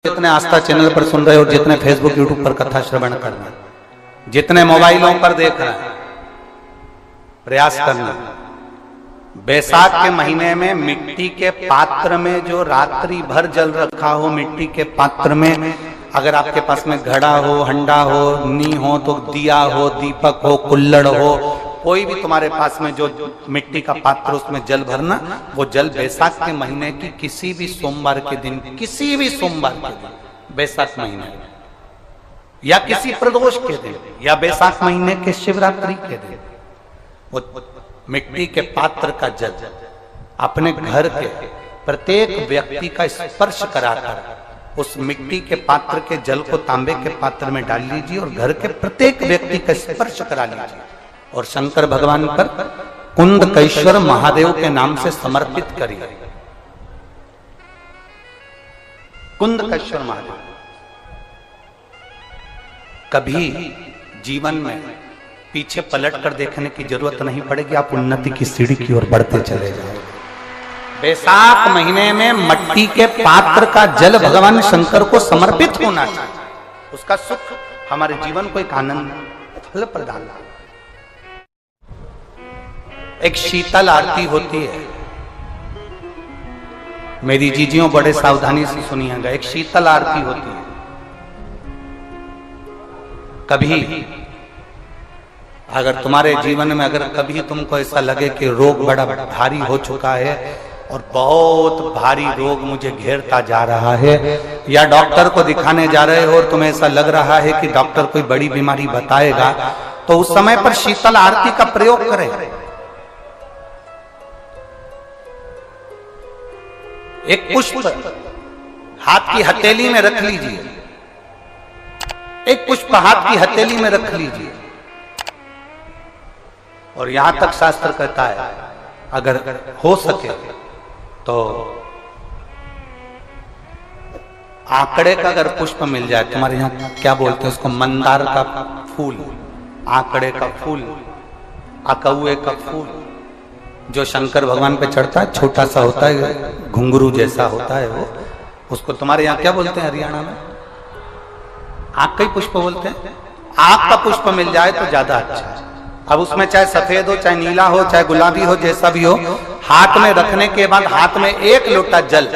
जितने आस्था चैनल पर सुन रहे हो, जितने फेसबुक यूट्यूब पर कथा श्रवण कर रहे हैं, जितने मोबाइलों पर देख रहे हैं, प्रयास करना। बैसाख के महीने में मिट्टी के पात्र में जो रात्रि भर जल रखा हो, मिट्टी के पात्र में अगर आपके पास में घड़ा हो, हंडा हो, नी हो, तो दिया हो, दीपक हो, कुल्लड़ हो, कोई भी तुम्हारे पास में जो मिट्टी का पात्र, उसमें जल भरना। वो जल बैसाख के महीने की किसी भी सोमवार के दिन, किसी भी सोमवार के दिन, बैसाख महीने या किसी प्रदोष के दिन या बैसाख महीने के शिवरात्रि के दिन, वो मिट्टी के पात्र का जल अपने घर के प्रत्येक व्यक्ति का स्पर्श कराकर उस मिट्टी के पात्र के जल को तांबे के पात्र में डाल लीजिए और घर के प्रत्येक व्यक्ति का स्पर्श करा लीजिए और शंकर भगवान पर कुंदकेश्वर महादेव के नाम से समर्पित करिए। कुंदकेश्वर महादेव। कभी जीवन में पीछे पलट कर देखने की जरूरत नहीं पड़ेगी, आप उन्नति की सीढ़ी की ओर बढ़ते चले जाओ। बैसाख महीने में मट्टी के पात्र का जल भगवान शंकर को समर्पित होना चाहिए। उसका सुख हमारे जीवन को एक आनंद फल प्रदान। एक शीतल आरती होती है, मेरी जीजियों बड़े सावधानी से सुनिएगा। एक शीतल आरती होती है। कभी अगर तुम्हारे जीवन में अगर कभी तुमको ऐसा लगे कि रोग बड़ा भारी हो चुका है और बहुत भारी रोग मुझे घेरता जा रहा है, या डॉक्टर को दिखाने जा रहे हो और तुम्हें ऐसा लग रहा है कि डॉक्टर कोई बड़ी बीमारी बताएगा, तो उस समय पर शीतल आरती का प्रयोग करें। एक पुष्प हाथ की हथेली में रख लीजिए, एक पुष्प हाथ की हथेली में रख लीजिए और यहां तक शास्त्र कहता है अगर हो सके तो आंकड़े का अगर पुष्प मिल जाए, तुम्हारे यहां क्या बोलते हैं उसको, मंदार का फूल, आंकड़े का फूल, अकौए का फूल, जो शंकर भगवान पे चढ़ता है, छोटा सा होता है, घुंघरू जैसा होता है वो, उसको तुम्हारे यहाँ क्या बोलते हैं हरियाणा में? आंख का ही पुष्प बोलते हैं। आंख का पुष्प मिल जाए तो ज्यादा अच्छा है। अब उसमें चाहे सफेद हो, चाहे नीला हो, चाहे गुलाबी हो, जैसा भी हो, हाथ में रखने के बाद हाथ में एक लोटा जल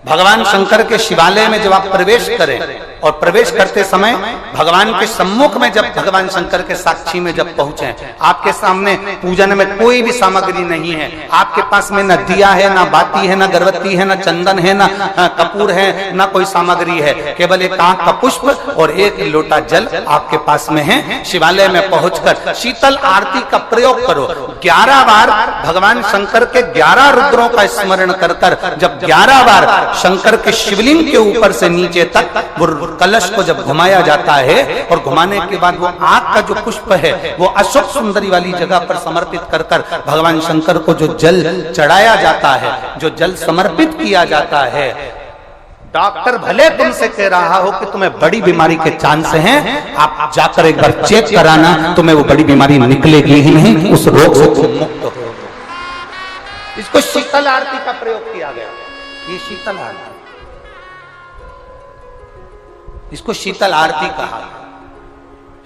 भगवान शंकर के शिवालय में जब आप प्रवेश करें और प्रवेश करते समय भगवान के सम्मुख में जब भगवान शंकर के साक्षी में जब पहुंचे, आपके सामने पूजन में कोई भी सामग्री नहीं है, आपके पास में न दिया है, न बाती है, न गर्भवती है, न चंदन है, न कपूर है, न कोई सामग्री है, केवल एक आंख का पुष्प और एक लोटा जल आपके पास में है। शिवालय में पहुंचकर शीतल आरती का प्रयोग करो। 11 बार भगवान शंकर के 11 रुद्रों का स्मरण कर कर जब 11 बार शंकर के शिवलिंग के ऊपर से नीचे तक वो कलश को जब घुमाया जाता है और घुमाने के बाद वो आग का जो पुष्प है वो अशोक सुंदरी वाली जगह पर समर्पित कर कर भगवान शंकर को जो जल चढ़ाया जाता है, जो जल समर्पित किया जाता है, डॉक्टर भले तुमसे कह रहा हो कि तुम्हें बड़ी बीमारी के चांस हैं, आप जाकर एक बार चेक कराना, तुम्हें वो बड़ी बीमारी निकलेगी ही नहीं, उस रोग से तुम मुक्त हो। इसको शीतल आरती का प्रयोग किया गया। ये शीतल आरती, इसको शीतल आरती कहा।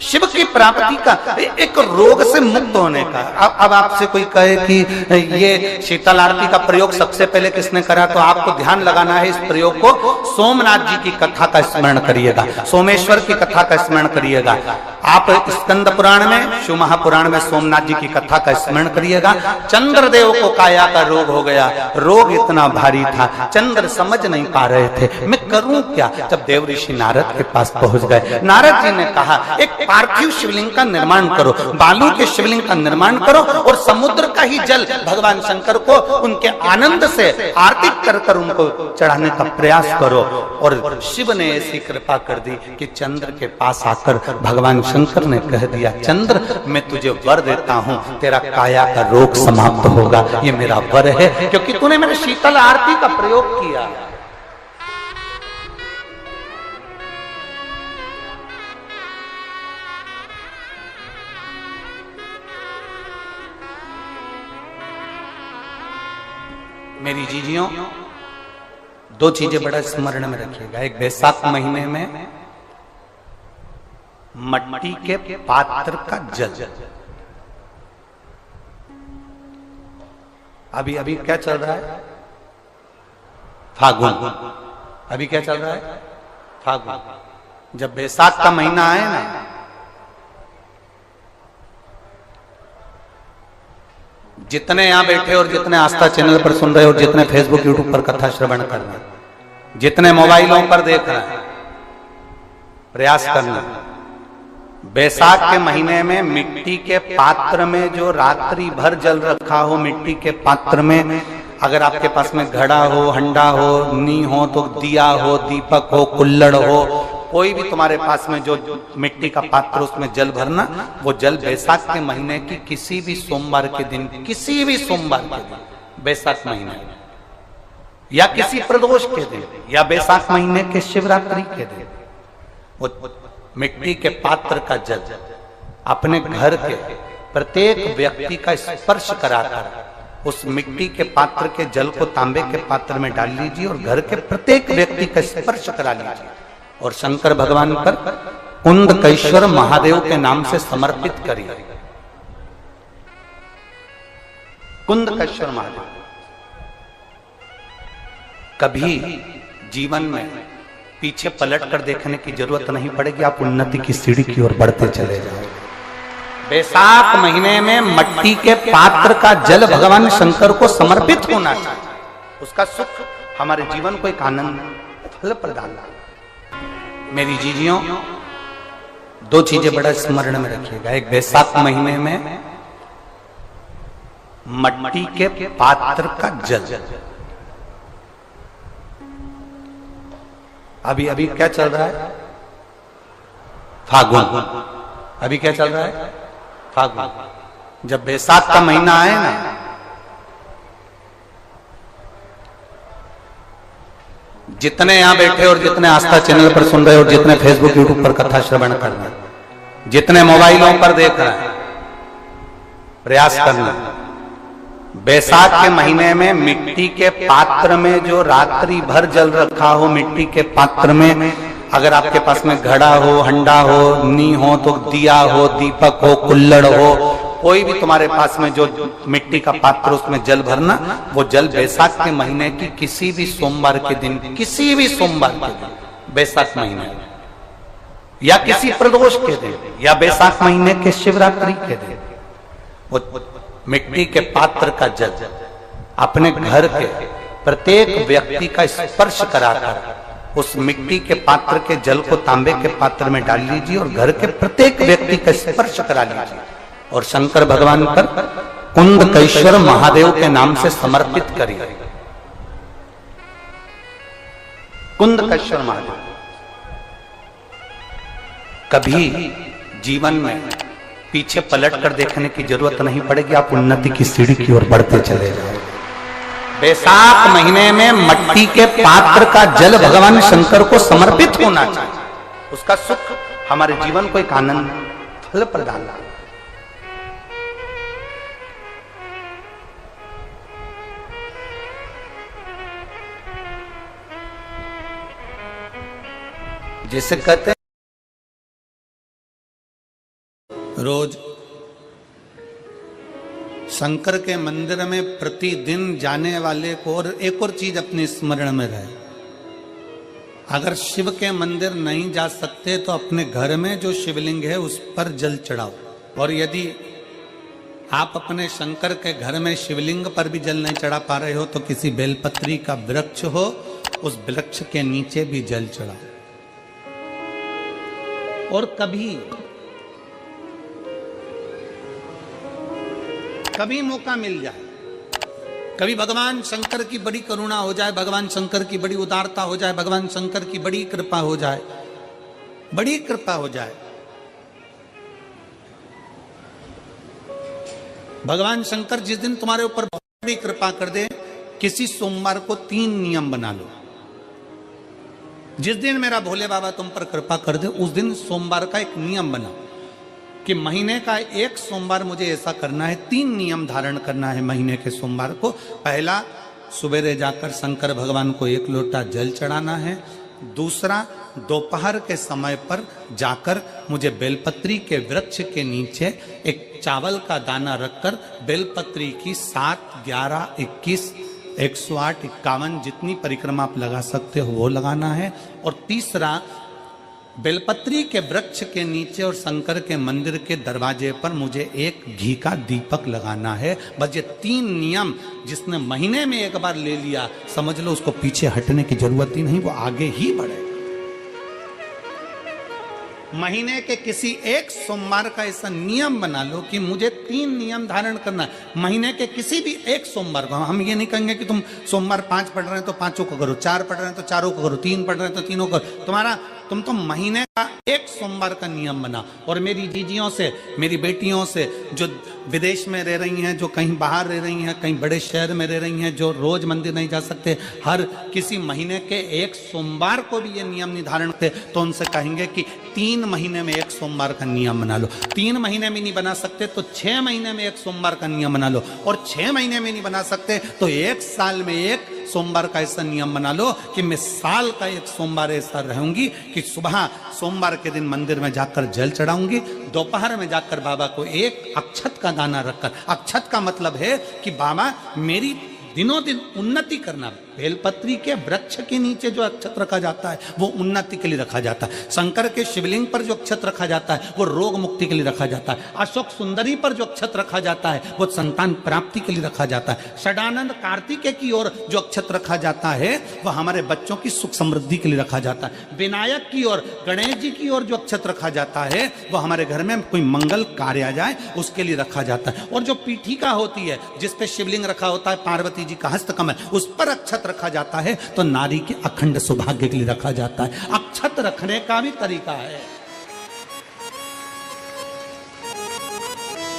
शिव की प्राप्ति का, एक रोग से मुक्त होने का। अब आपसे कोई कहे कि ये शीतल आरती का प्रयोग सबसे पहले किसने करा, तो आपको ध्यान लगाना है इस प्रयोग को। सोमनाथ जी की कथा का स्मरण करिएगा, सोमेश्वर की कथा का स्मरण करिएगा। आप स्कंद पुराण में, शिव महापुराण में सोमनाथ जी की कथा का स्मरण करिएगा। चंद्रदेव को काया का रोग हो गया, रोग इतना भारी था, चंद्र समझ नहीं पा रहे थे मैं करूं क्या। जब देव ऋषि नारद के पास पहुंच गए, नारद जी ने कहा एक पार्थिव शिवलिंग का निर्माण करो, बालू के शिवलिंग का निर्माण करो और समुद्र का ही जल भगवान शंकर को उनके आनंद से आरती कर कर उनको चढ़ाने का प्रयास करो। और शिव ने ऐसी कृपा कर दी कि चंद्र के पास आकर भगवान शंकर ने कह दिया, चंद्र मैं तुझे वर देता हूं, तेरा काया का रोग समाप्त होगा, ये मेरा वर है क्योंकि तूने मेरे शीतल आरती का प्रयोग किया। मेरी जीजियों, दो चीजें बड़ा स्मरण में रखिएगा। एक बैसाख महीने में मट्टी के पात्र का जल, अभी अभी क्या चल रहा है, फागुन। अभी क्या चल रहा है, फागुन। जब बैसाख का महीना आए ना, जितने यहां बैठे और जितने आस्था चैनल पर सुन रहे हो, जितने फेसबुक यूट्यूब पर कथा श्रवण कर रहे हैं, जितने मोबाइलों पर देख रहे हैं, प्रयास करना। बैसाख के महीने में मिट्टी के पात्र में जो रात्रि भर जल रखा हो, मिट्टी के पात्र में, अगर आपके पास में घड़ा हो, हंडा हो, नी हो, तो दिया हो, दीपक हो, कुल्लड़ हो, कोई भी तुम्हारे पास में जो मिट्टी का पात्र, उसमें जल भरना। वो जल बैसाख के महीने की किसी भी सोमवार के दिन, किसी भी सोमवार के दिन, बैसाख महीने या किसी प्रदोष के दिन, या बैसाख महीने के शिवरात्रि के दिन, वो मिट्टी के पात्र का जल अपने घर के प्रत्येक व्यक्ति का स्पर्श कराकर उस मिट्टी के पात्र के जल को तांबे के पात्र में डाल लीजिए और घर के प्रत्येक व्यक्ति का स्पर्श करा लीजिए और शंकर भगवान पर कुंदकेश्वर महादेव के नाम से समर्पित करिए। कुंदकेश्वर महादेव। कभी जीवन में पीछे पलट कर देखने की जरूरत नहीं पड़ेगी, आप उन्नति की सीढ़ी की ओर बढ़ते चले जाओगे। बैसाख महीने में मट्टी के पात्र का जल भगवान शंकर को समर्पित होना चाहिए। उसका सुख हमारे जीवन को एक आनंद फल प्रदान। मेरी जीजियों, दो चीजें बड़ा स्मरण में रखिएगा। एक बैसाख महीने में मट्टी के पात्र का जल, अभी अभी क्या चल रहा है, फागुन। अभी क्या चल रहा है, फागुन। जब बैसाख का महीना आए ना, जितने यहां बैठे और जितने आस्था चैनल पर सुन रहे हो, जितने फेसबुक यूट्यूब पर कथा श्रवण कर रहे हैं, जितने मोबाइलों पर देख रहे हैं, प्रयास करना। बैसाख के महीने में मिट्टी के पात्र में जो रात्रि भर जल रखा हो, मिट्टी के पात्र में, अगर आपके पास में घड़ा हो, हंडा हो, नी हो, तो दिया हो, दीपक हो, कुल्लड़ हो, कोई भी तुम्हारे पास में जो मिट्टी का पात्र, उसमें जल भरना। वो जल बैसाख के महीने की किसी भी सोमवार के दिन, किसी भी सोमवार के दिन, बैसाख महीने या किसी प्रदोष के दिन, या बैसाख महीने के शिवरात्रि के दिन, वो मिट्टी के पात्र का जल अपने घर के प्रत्येक व्यक्ति का स्पर्श कराकर उस मिट्टी के पात्र के जल को तांबे के पात्र में डाल लीजिए और घर के प्रत्येक व्यक्ति का स्पर्श करा लीजिए और शंकर भगवान पर कुंदकेश्वर महादेव के नाम से समर्पित करिए। कुंदकेश्वर महादेव। कभी जीवन में पीछे पलट कर देखने की जरूरत नहीं पड़ेगी, आप उन्नति की सीढ़ी की ओर बढ़ते चले जाओगे। बैसाख महीने में मट्टी के पात्र का जल भगवान शंकर को समर्पित होना चाहिए। उसका सुख हमारे जीवन को एक आनंद फल प्रदान। जैसे कहते हैं रोज शंकर के मंदिर में प्रतिदिन जाने वाले को, और एक और चीज अपने स्मरण में रहे, अगर शिव के मंदिर नहीं जा सकते तो अपने घर में जो शिवलिंग है उस पर जल चढ़ाओ। और यदि आप अपने शंकर के घर में शिवलिंग पर भी जल नहीं चढ़ा पा रहे हो तो किसी बेलपत्री का वृक्ष हो, उस वृक्ष के नीचे भी जल चढ़ाओ। और कभी मौका मिल जाए, कभी भगवान शंकर की बड़ी करुणा हो जाए, भगवान शंकर की बड़ी उदारता हो जाए, भगवान शंकर की बड़ी कृपा हो जाए, बड़ी कृपा हो जाए, भगवान शंकर जिस दिन तुम्हारे ऊपर बड़ी कृपा कर दे, किसी सोमवार को 3 नियम बना लो। जिस दिन मेरा भोले बाबा तुम पर कृपा कर दे, उस दिन सोमवार का एक नियम बना कि महीने का एक सोमवार मुझे ऐसा करना है, 3 नियम धारण करना है महीने के सोमवार को। पहला, सवेरे जाकर शंकर भगवान को 1 लोटा जल चढ़ाना है। दूसरा, दोपहर के समय पर जाकर मुझे बेलपत्री के वृक्ष के नीचे एक चावल का दाना रखकर बेलपत्री की 7, 11, 21, 108, 51 जितनी परिक्रमा आप लगा सकते हो वो लगाना है। और तीसरा, बेलपत्री के वृक्ष के नीचे और शंकर के मंदिर के दरवाजे पर मुझे एक घी का दीपक लगाना है। बस ये 3 नियम जिसने महीने में एक बार ले लिया, समझ लो उसको पीछे हटने की जरूरत ही नहीं, वो आगे ही बढ़ेगा। महीने के किसी एक सोमवार का ऐसा नियम बना लो कि मुझे 3 नियम धारण करना है। महीने के किसी भी एक सोमवार को, हम ये नहीं कहेंगे कि तुम सोमवार 5 पढ़ रहे हैं तो 5 को करो, 4 पढ़ रहे हैं तो 4 को करो, 3 पढ़ रहे हैं तो 3 को करो। तुम तो महीने का एक सोमवार का नियम बना। और मेरी जीजियों से, मेरी बेटियों से जो विदेश में रह रही हैं, जो कहीं बाहर रह रही हैं, कहीं बड़े शहर में रह रही हैं, जो रोज मंदिर नहीं जा सकते, हर किसी महीने के एक सोमवार को भी ये नियम निर्धारण करते, तो उनसे कहेंगे कि 3 महीने में एक सोमवार का नियम बना लो। 3 महीने में नहीं बना सकते तो 6 महीने में एक सोमवार का नियम बना लो। और 6 महीने में नहीं बना सकते तो 1 साल में एक सोमवार का ऐसा नियम बना लो कि मैं साल का एक सोमवार ऐसा रहूंगी कि सुबह सोमवार के दिन मंदिर में जाकर जल चढ़ाऊंगी, दोपहर में जाकर बाबा को एक अक्षत का दाना रखकर, अक्षत का मतलब है कि बाबा मेरी दिनों दिन उन्नति करना। बेलपत्री के वृक्ष के नीचे जो अक्षत रखा जाता है वो उन्नति के लिए रखा जाता है। शंकर के शिवलिंग पर जो अक्षत रखा जाता है वो रोग मुक्ति के लिए रखा जाता है। अशोक सुंदरी पर जो अक्षत रखा जाता है वो संतान प्राप्ति के लिए रखा जाता है। षडानंद कार्तिकेय की ओर जो अक्षत रखा जाता है वह हमारे बच्चों की सुख समृद्धि के लिए रखा जाता है। विनायक की ओर, गणेश जी की ओर जो अक्षत रखा जाता है वह हमारे घर में कोई मंगल कार्य आ जाए उसके लिए रखा जाता है। और जो पीठिका होती है जिसपे शिवलिंग रखा होता है, पार्वती जी का हस्तकमल, उस पर अक्षत रखा जाता है तो नारी के अखंड सौभाग्य के लिए रखा जाता है। अक्षत रखने का भी तरीका है।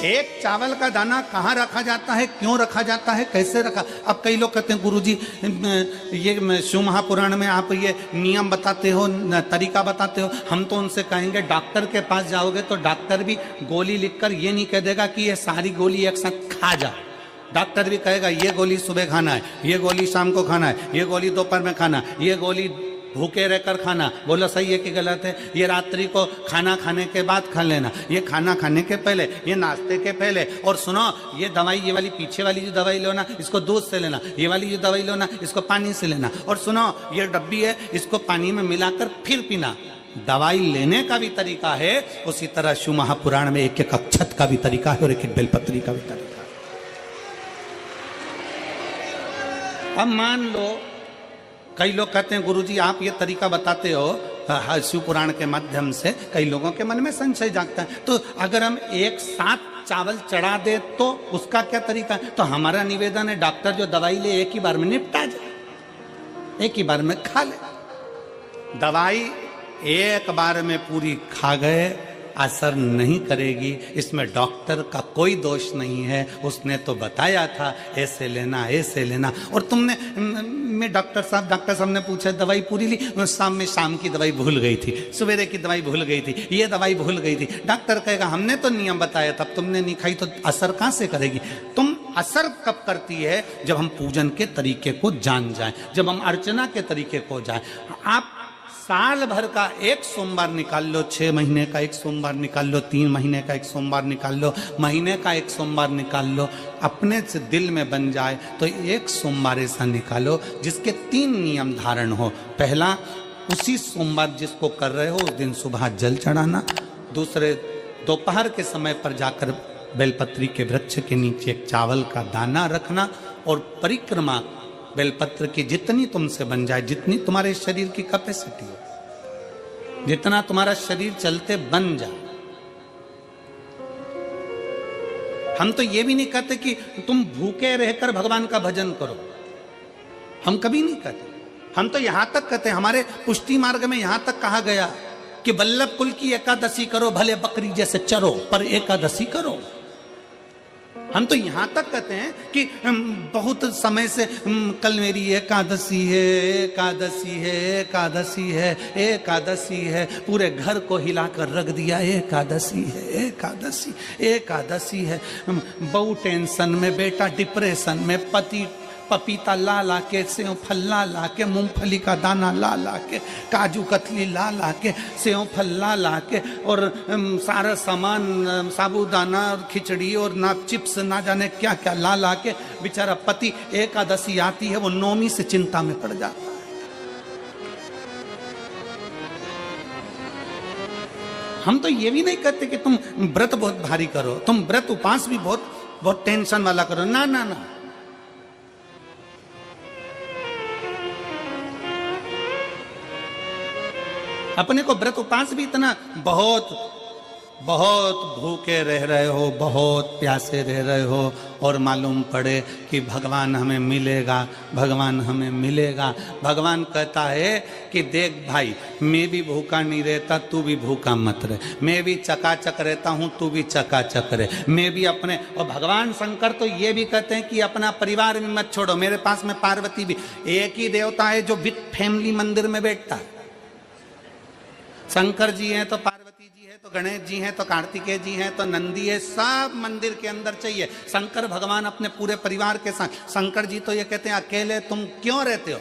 एक चावल का दाना कहाँ रखा जाता है, क्यों रखा जाता है, कैसे रखा। अब कई लोग कहते हैं गुरुजी ये शिव महापुराण में आप ये नियम बताते हो, तरीका बताते हो। हम तो उनसे कहेंगे डॉक्टर के पास जाओगे तो डॉक्टर भी गोली लिखकर ये नहीं कह देगा कि ये सारी गोली एक साथ खा जा। डॉक्टर भी कहेगा ये गोली सुबह खाना है, ये गोली शाम को खाना है, ये गोली दोपहर में खाना, ये गोली भूखे रहकर खाना। बोलो सही है कि गलत है। ये रात्रि को खाना खाने के बाद खा लेना, ये खाना खाने के पहले, ये नाश्ते के पहले। और सुनो ये दवाई, ये वाली पीछे वाली जो दवाई लो ना इसको दूध से लेना, ये वाली जो दवाई लो ना इसको पानी से लेना। और सुनो ये डब्बी है इसको पानी में मिलाकर फिर पीना। दवाई लेने का भी तरीका है, उसी तरह शिव महापुराण में एक एक अक्षत का भी तरीका है और एक एक बेलपत्री का भी तरीका है। अब मान लो कई लोग कहते हैं गुरुजी आप ये तरीका बताते हो शिव पुराण के माध्यम से, कई लोगों के मन में संशय जागता है, तो अगर हम एक साथ चावल चढ़ा दे तो उसका क्या तरीका है। तो हमारा निवेदन है डॉक्टर जो दवाई ले एक ही बार में निपटा जाए, एक ही बार में खा ले। दवाई एक बार में पूरी खा गए असर नहीं करेगी, इसमें डॉक्टर का कोई दोष नहीं है। उसने तो बताया था ऐसे लेना ऐसे लेना, और तुमने मैं डॉक्टर साहब ने पूछा दवाई पूरी ली, शाम की दवाई भूल गई थी, सवेरे की दवाई भूल गई थी, ये दवाई भूल गई थी। डॉक्टर कहेगा हमने तो नियम बताया तब तुमने नहीं खाई, तो असर कहाँ से करेगी। तुम असर कब करती है जब हम पूजन के तरीके को जान जाएं, जब हम अर्चना के तरीके को जाएं। आप साल भर का एक सोमवार निकाल लो, 6 महीने का एक सोमवार निकाल लो, 3 महीने का एक सोमवार निकाल लो, महीने का एक सोमवार निकाल लो, अपने से दिल में बन जाए तो एक सोमवार ऐसा निकालो जिसके 3 नियम धारण हो। पहला, उसी सोमवार जिसको कर रहे हो उस दिन सुबह जल चढ़ाना। दूसरे, दोपहर के समय पर जाकर बेलपत्री के वृक्ष के नीचे एक चावल का दाना रखना। और परिक्रमा बेलपत्र की जितनी तुमसे बन जाए, जितनी तुम्हारे शरीर की कैपेसिटी हो, जितना तुम्हारा शरीर चलते बन जाए। हम तो ये भी नहीं कहते कि तुम भूखे रहकर भगवान का भजन करो, हम कभी नहीं कहते। हम तो यहां तक कहते हैं, हमारे पुष्टि मार्ग में यहां तक कहा गया कि वल्लभ कुल की एकादशी करो, भले बकरी जैसे चरो पर एकादशी करो। हम तो यहां तक कहते हैं कि बहुत समय से कल मेरी एकादशी है, एकादशी है, एकादशी है, एकादशी है, पूरे घर को हिलाकर रख दिया, एकादशी है, एकादशी, एकादशी है। बहू टेंशन में, बेटा डिप्रेशन में, पति पपीता ला ला के, सेव फल ला ला के, मूंगफली का दाना ला ला के, काजू कतली ला ला के, सेव फल ला ला के, और सारा सामान, साबूदाना और खिचड़ी और ना चिप्स ना जाने क्या क्या ला ला के बेचारा पति एकादशी आती है वो नौमी से चिंता में पड़ जाता है। हम तो ये भी नहीं कहते कि तुम व्रत बहुत भारी करो, तुम व्रत उपास भी बहुत बहुत टेंशन वाला करो, ना ना ना। अपने को व्रत उपास भी इतना बहुत बहुत भूखे रह रहे हो, बहुत प्यासे रह रहे हो, और मालूम पड़े कि भगवान हमें मिलेगा, भगवान हमें मिलेगा। भगवान कहता है कि देख भाई, मैं भी भूखा नहीं रहता, तू भी भूखा मत रहे, मैं भी चकाचक रहता हूँ, तू भी चकाचक रहे, मैं भी अपने। और भगवान शंकर तो ये भी कहते हैं कि अपना परिवार भी मत छोड़ो। मेरे पास में पार्वती भी, एक ही देवता है जो विद फैमिली मंदिर में बैठता है। शंकर जी हैं तो पार्वती जी है, तो गणेश जी हैं, तो कार्तिकेय जी हैं, तो नंदी है, सब मंदिर के अंदर चाहिए। शंकर भगवान अपने पूरे परिवार के साथ। शंकर जी तो ये कहते हैं अकेले तुम क्यों रहते हो।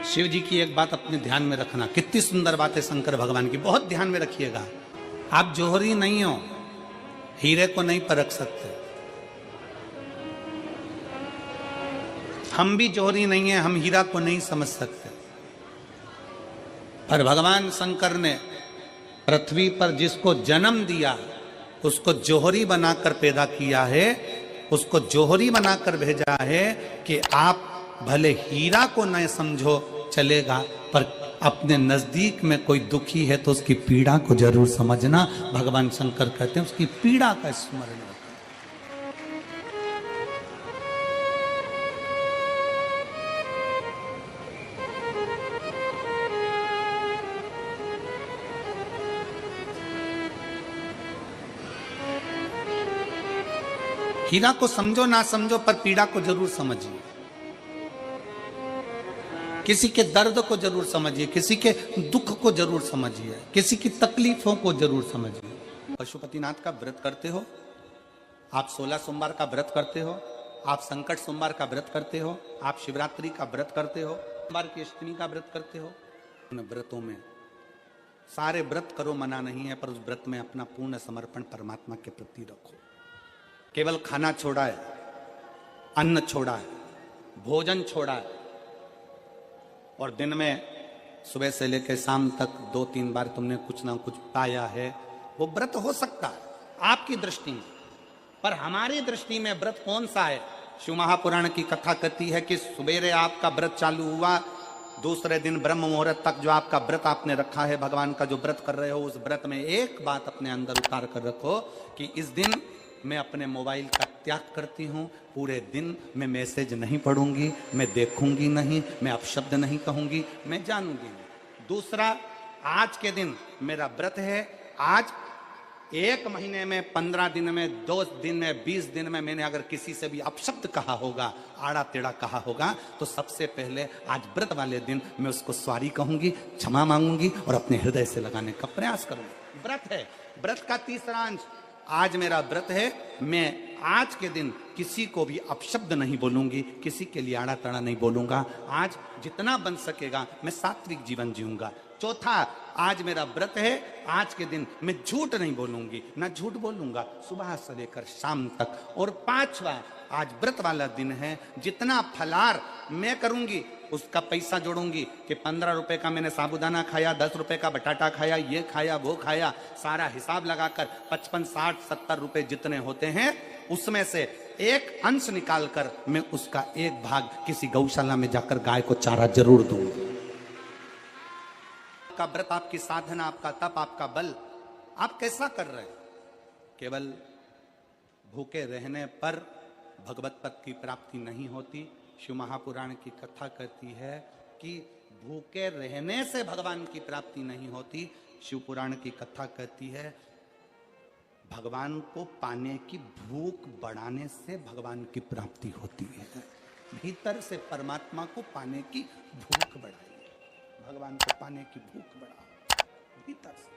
शिव जी की एक बात अपने ध्यान में रखना, कितनी सुंदर बात है शंकर भगवान की, बहुत ध्यान में रखिएगा। आप जौहरी नहीं हो, हीरे को नहीं परख सकते। हम भी जौहरी नहीं है, हम हीरा को नहीं समझ सकते। पर भगवान शंकर ने पृथ्वी पर जिसको जन्म दिया उसको जौहरी बनाकर पैदा किया है, उसको जौहरी बनाकर भेजा है कि आप भले हीरा को न समझो चलेगा, पर अपने नजदीक में कोई दुखी है तो उसकी पीड़ा को जरूर समझना। भगवान शंकर कहते हैं उसकी पीड़ा का स्मरण रखना। हीरा को समझो ना समझो, पर पीड़ा को जरूर समझिए। किसी के दर्द को जरूर समझिए, किसी के दुख को जरूर समझिए, किसी की तकलीफों को जरूर समझिए। पशुपतिनाथ का व्रत करते हो आप, 16 सोमवार का व्रत करते हो आप, संकट सोमवार का व्रत करते हो आप, शिवरात्रि का व्रत करते हो, सोमवार की अष्टमी का व्रत करते हो। उन व्रतों में सारे व्रत करो, मना नहीं है, पर उस व्रत में अपना पूर्ण समर्पण परमात्मा के प्रति रखो। केवल खाना छोड़ा है, अन्न छोड़ा है, भोजन छोड़ा है, और दिन में सुबह से लेकर शाम तक 2-3 बार तुमने कुछ ना कुछ पाया है, वो व्रत हो सकता है आपकी दृष्टि में। पर हमारी दृष्टि में व्रत कौन सा है। शिव महापुराण की कथा कहती है कि सुबेरे आपका व्रत चालू हुआ, दूसरे दिन ब्रह्म मुहूर्त तक जो आपका व्रत आपने रखा है, भगवान का जो व्रत कर रहे हो, उस व्रत में एक बात अपने अंदर उतार कर रखो कि इस दिन मैं अपने मोबाइल का त्याग करती हूँ, पूरे दिन मैं मैसेज नहीं पढ़ूंगी, मैं देखूंगी नहीं, मैं अपशब्द नहीं कहूंगी, मैं जानूंगी नहीं। दूसरा, आज के दिन मेरा व्रत है, आज 1 महीने में, 15 दिन में, 2 दिन में, 20 दिन में मैंने अगर किसी से भी अपशब्द कहा होगा, आड़ा टेढ़ा कहा होगा, तो सबसे पहले आज व्रत वाले दिन मैं उसको सॉरी कहूंगी, क्षमा मांगूंगी और अपने हृदय से लगाने का प्रयास करूंगी। व्रत है। व्रत का तीसरा अंश, आज मेरा व्रत है, मैं आज के दिन किसी को भी अपशब्द नहीं बोलूंगी, किसी के लिए आड़ा टेढ़ा नहीं बोलूंगा। आज जितना बन सकेगा मैं सात्विक जीवन जीऊंगा। चौथा, आज मेरा व्रत है, आज के दिन मैं झूठ नहीं बोलूंगी, ना झूठ बोलूंगा सुबह से लेकर शाम तक। और पांचवा, आज व्रत वाला दिन है, जितना फलार मैं करूंगी उसका पैसा जोड़ूंगी कि 15 रुपए का मैंने साबूदाना खाया, 10 रुपए का बटाटा खाया, ये खाया वो खाया, सारा हिसाब लगाकर 55, 60, 70 रुपए जितने होते हैं उसमें से एक अंश निकालकर मैं उसका एक भाग किसी गौशाला में जाकर गाय को चारा जरूर दूंगी। आपका व्रत, आपकी साधना, आपका तप, आपका बल, आप कैसा कर रहे हैं। केवल भूखे रहने पर भगवत पद की प्राप्ति नहीं होती। शिव महापुराण की कथा कहती है कि भूखे रहने से भगवान की प्राप्ति नहीं होती। शिव पुराण की कथा कहती है भगवान को पाने की भूख बढ़ाने से भगवान की प्राप्ति होती है। भीतर से परमात्मा को पाने की भूख बढ़ाइए, भगवान को पाने की भूख बढ़ाओ भीतर से।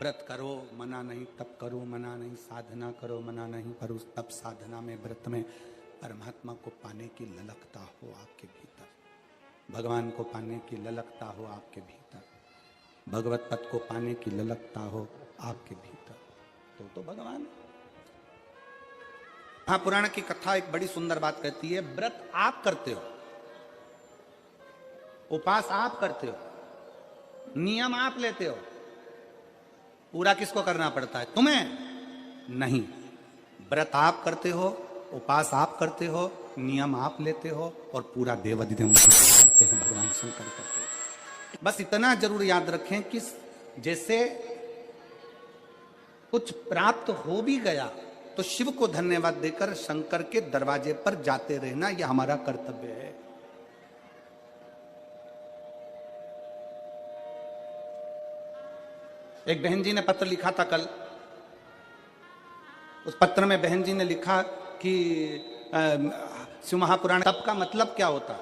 व्रत करो मना नहीं, तप करो मना नहीं, साधना करो मना नहीं, पर उस तप साधना में व्रत में परमात्मा को पाने की ललकता हो आपके भीतर, भगवान को पाने की ललकता हो आपके भीतर, भगवत पद को पाने की ललकता हो आपके भीतर, तो भगवान है। हाँ, पुराण की कथा एक बड़ी सुंदर बात कहती है, व्रत आप करते हो, उपास आप करते हो, नियम आप लेते हो, पूरा किसको करना पड़ता है? तुम्हें नहीं। व्रत आप करते हो, उपास आप करते हो, नियम आप लेते हो, और पूरा देवाधिदेव करते हैं, भगवान शंकर करते हैं। बस इतना जरूर याद रखें कि जैसे कुछ प्राप्त हो भी गया तो शिव को धन्यवाद देकर शंकर के दरवाजे पर जाते रहना, यह हमारा कर्तव्य है। एक बहन जी ने पत्र लिखा था कल, उस पत्र में बहन जी ने लिखा कि शिव महापुराण तप का मतलब क्या होता?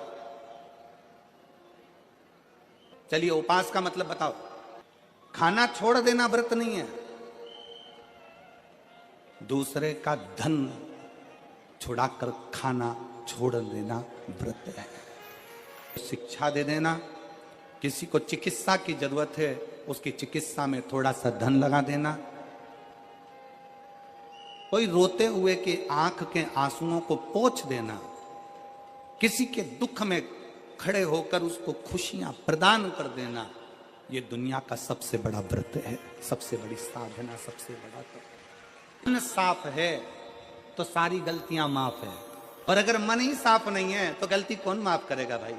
चलिए, उपास का मतलब बताओ। खाना छोड़ देना व्रत नहीं है, दूसरे का धन छुड़ाकर खाना छोड़ देना व्रत है। शिक्षा दे देना, किसी को चिकित्सा की जरूरत है, उसकी चिकित्सा में थोड़ा सा धन लगा देना, कोई रोते हुए के आंख के आंसुओं को पोंछ देना, किसी के दुख में खड़े होकर उसको खुशियां प्रदान कर देना, ये दुनिया का सबसे बड़ा व्रत है, सबसे बड़ी साधना, सबसे बड़ा तप। मन साफ है तो सारी गलतियां माफ है, और अगर मन ही साफ नहीं है तो गलती कौन माफ करेगा भाई?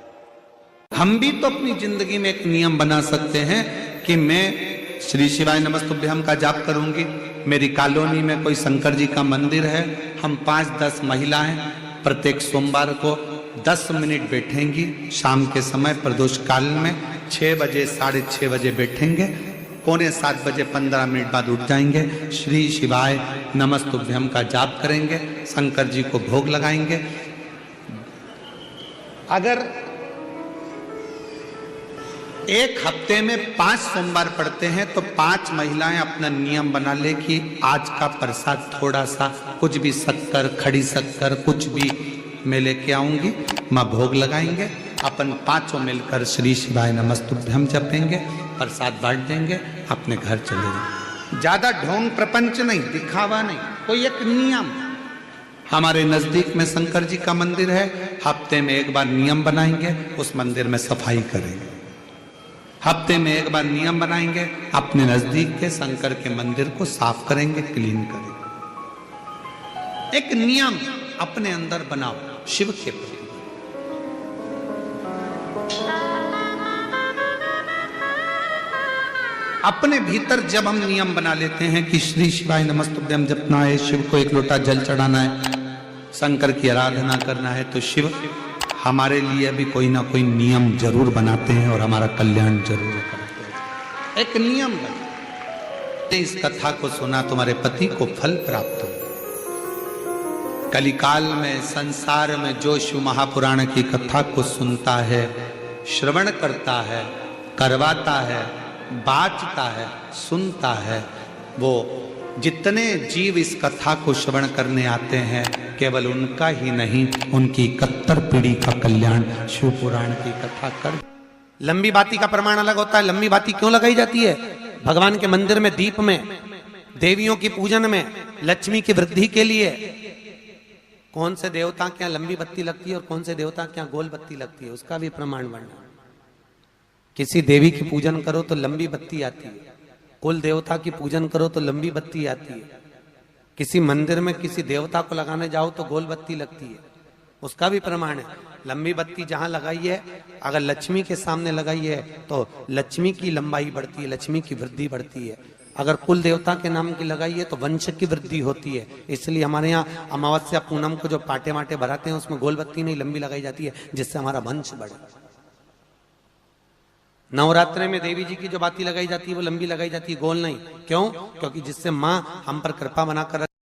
हम भी तो अपनी जिंदगी में एक नियम बना सकते हैं कि मैं श्री शिवाय नमस्तुभ्यम का जाप करूंगी, मेरी कॉलोनी में कोई शंकर जी का मंदिर है, हम 5-10 महिलाएं प्रत्येक सोमवार को 10 मिनट बैठेंगी, शाम के समय प्रदोष काल में 6 बजे 6:30 बजे बैठेंगे, 6:45 बजे 15 मिनट बाद उठ जाएंगे, श्री शिवाय नमस्तुभ्यम का जाप करेंगे, शंकर जी को भोग लगाएंगे। अगर एक हफ्ते में 5 सोमवार पड़ते हैं तो 5 महिलाएं अपना नियम बना ले कि आज का प्रसाद थोड़ा सा, कुछ भी शक्कर, खड़ी शक्कर, कुछ भी मैं लेके आऊंगी, मां भोग लगाएंगे, अपन 5 मिलकर श्री शिवाय नमस्तुभ्यम जपेंगे, प्रसाद बांट देंगे, अपने घर चले जाएंगे। ज्यादा ढोंग प्रपंच नहीं, दिखावा नहीं, कोई एक नियम। हमारे नजदीक में शंकर जी का मंदिर है, हफ्ते में एक बार नियम बनाएंगे, उस मंदिर में सफाई करेंगे, हफ्ते में एक बार नियम बनाएंगे, अपने नजदीक के शंकर के मंदिर को साफ करेंगे, क्लीन करेंगे। एक नियम अपने अंदर बनाओ शिव के प्रति। अपने भीतर जब हम नियम बना लेते हैं कि श्री शिवाय नमस्तुभ्यम जपना है, शिव को एक लोटा जल चढ़ाना है, शंकर की आराधना करना है, तो शिव हमारे लिए भी कोई ना कोई नियम जरूर बनाते हैं और हमारा कल्याण जरूर करते हैं। एक नियम बना, इस कथा को सुना, तुम्हारे पति को फल प्राप्त हो। कलिकाल में संसार में जो शिव महापुराण की कथा को सुनता है, श्रवण करता है, करवाता है, बाँचता है, सुनता है, वो जितने जीव इस कथा को श्रवण करने आते हैं, केवल उनका ही नहीं, उनकी 71 पीढ़ी का कल्याण शिव पुराण की कथा कर। लंबी बाती का प्रमाण अलग होता है। लंबी बाती क्यों लगाई जाती है? भगवान के मंदिर में दीप में, देवियों की पूजन में, लक्ष्मी की वृद्धि के लिए। कौन से देवता के यहाँ लंबी बत्ती लगती है और कौन से देवता के यहाँ गोल बत्ती लगती है, उसका भी प्रमाण वर्णन। किसी देवी की पूजन करो तो लंबी बत्ती आती है, कुल देवता की पूजन करो तो लंबी बत्ती आती है, किसी मंदिर में किसी देवता को लगाने जाओ तो गोल बत्ती लगती है, उसका भी प्रमाण है। लंबी बत्ती जहां लगाई है, अगर लक्ष्मी के सामने लगाई है तो लक्ष्मी की लंबाई बढ़ती है, लक्ष्मी की वृद्धि बढ़ती है। अगर कुल देवता के नाम की लगाई है तो वंश की वृद्धि होती है। इसलिए हमारे यहाँ अमावस्या पूनम को जो पाटे वाटे भराते हैं उसमें गोल बत्ती नहीं लंबी लगाई जाती है, जिससे हमारा वंश बढ़े। नवरात्रे में देवी जी की जो बाती लगाई जाती है वो लंबी लगाई जाती है, गोल नहीं। क्यों? क्योंकि जिससे माँ हम पर कृपा बनाकर